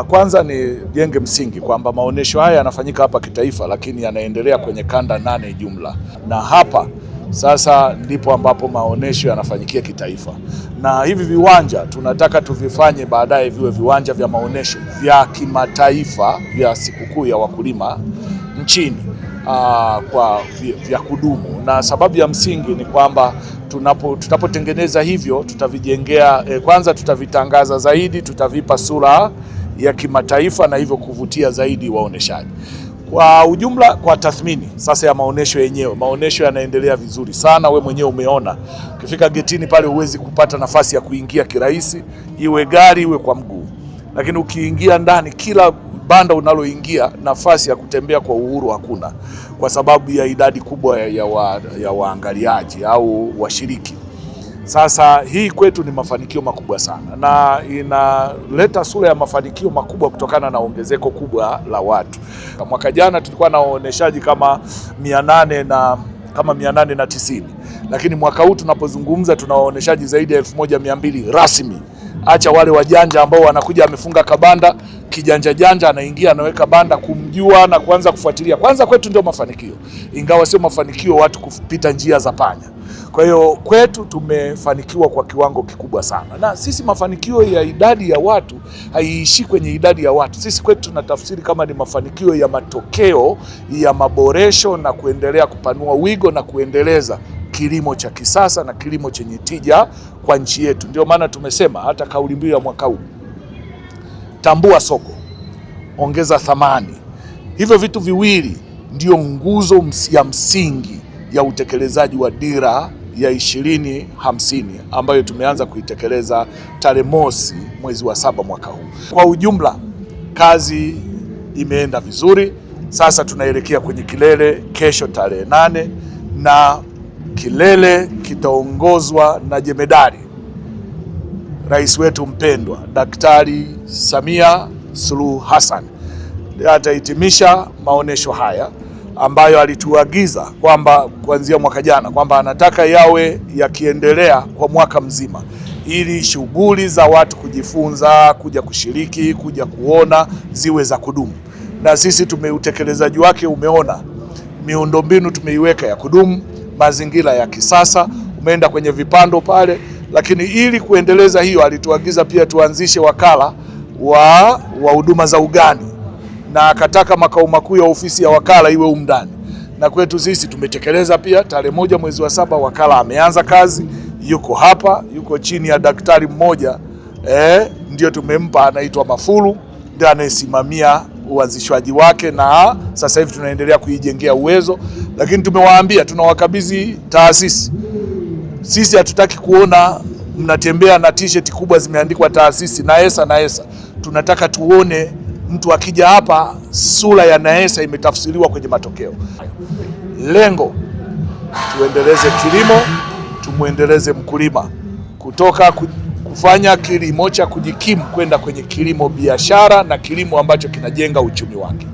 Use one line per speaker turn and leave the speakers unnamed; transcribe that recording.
Kwanza ni jenge msingi kwamba maonesho haya yanafanyika hapa kitaifa, lakini yanaendelea kwenye kanda 8 jumla, na hapa sasa ndipo ambapo maonesho yanafanyikia kitaifa, na hivi viwanja tunataka tuvifanye baadaye viwe viwanja vya maonesho vya kimataifa vya sikukuu ya wakulima nchini kwa vya kudumu. Na sababu ya msingi ni kwamba tutapotengeneza hivyo tutavijengea kwanza tutavitangaza zaidi, tutavipa sura ya kimataifa na hivyo kuvutia zaidi waoneshaji. Kwa ujumla, kwa tathmini sasa ya maonesho yenyewe, maonesho yanaendelea vizuri sana. We mwenyewe umeona, ukifika getini pale huwezi kupata nafasi ya kuingia kirahisi, iwe gari iwe kwa mguu, lakini ukiingia ndani, kila banda unaloingia nafasi ya kutembea kwa uhuru hakuna, kwa sababu ya idadi kubwa ya waangaliaji au washiriki. Sasa hii kwetu ni mafanikio makubwa sana, na inaleta sura ya mafanikio makubwa kutokana na ongezeko kubwa la watu. Mwaka jana tulikuwa na waoneshaji kama 890, lakini mwaka huu tunapozungumza tuna waoneshaji zaidi ya 1200 rasmi. Acha wale wajanja ambao wanakuja amefunga kabanda kijanja anaingia anaweka banda, kumjua na kuanza kufuatilia. Kwanza kwetu ndio mafanikio, ingawa sio mafanikio watu kupita njia za panya. Kwa hiyo kwetu tumefanikiwa kwa kiwango kikubwa sana, na sisi mafanikio ya idadi ya watu haiishi kwenye idadi ya watu. Sisi kwetu tunatafsiri kama ni mafanikio ya matokeo ya maboresho na kuendelea kupanua wigo na kuendeleza kilimo cha kisasa na kilimo chenye tija kwa nchi yetu. Ndio maana tumesema hata kauli mbiu ya mwaka huu, tambua soko, ongeza thamani. Hivyo vitu viwili ndio nguzo ya msingi ya utekelezaji wa dira ya 2050 ambayo tumeanza kuitekeleza tarehe 1 mwezi wa 7 mwaka huu. Kwa ujumla kazi imeenda vizuri. Sasa tunaelekea kwenye kilele kesho tarehe 8, na kilele kitaongozwa na jemedari Rais wetu mpendwa Daktari Samia Suluhu Hassan. Atahitimisha maonesho haya ambayo alituagiza kwamba kuanzia mwaka jana kwamba anataka yawe yakiendelea kwa mwaka mzima, ili shughuli za watu kujifunza, kuja kushiriki, kuja kuona ziwe za kudumu. Na sisi utekelezaji wake umeona, miundombinu tumeiweka ya kudumu, mazingira ya kisasa, umeenda kwenye vipando pale. Lakini ili kuendeleza hiyo, alituagiza pia tuanzishe wakala wa huduma za ugani, na akataka makao makuu ya ofisi ya wakala iwe umndani. Na kwetu sisi tumetekeleza pia. Tarehe 1 mwezi wa 7 wakala ameanza kazi, yuko hapa, yuko chini ya daktari mmoja ndio tumempa, anaitwa Mafulu, ndio anayesimamia uanzishwaji wake, na sasa hivi tunaendelea kuijengea uwezo. Lakini tumewaambia tunawakabidhi taasisi. Sisi hatutaki kuona mnatembea na t-shirt kubwa zimeandikwa taasisi Naesa. Tunataka tuone mtu akija hapa sura ya Naesa imetafsiriwa kwenye matokeo. Lengo tuendeleze kilimo, tumuendeleze mkulima kutoka kufanya kilimo cha kujikimu kwenda kwenye kilimo biashara na kilimo ambacho kinajenga uchumi wake.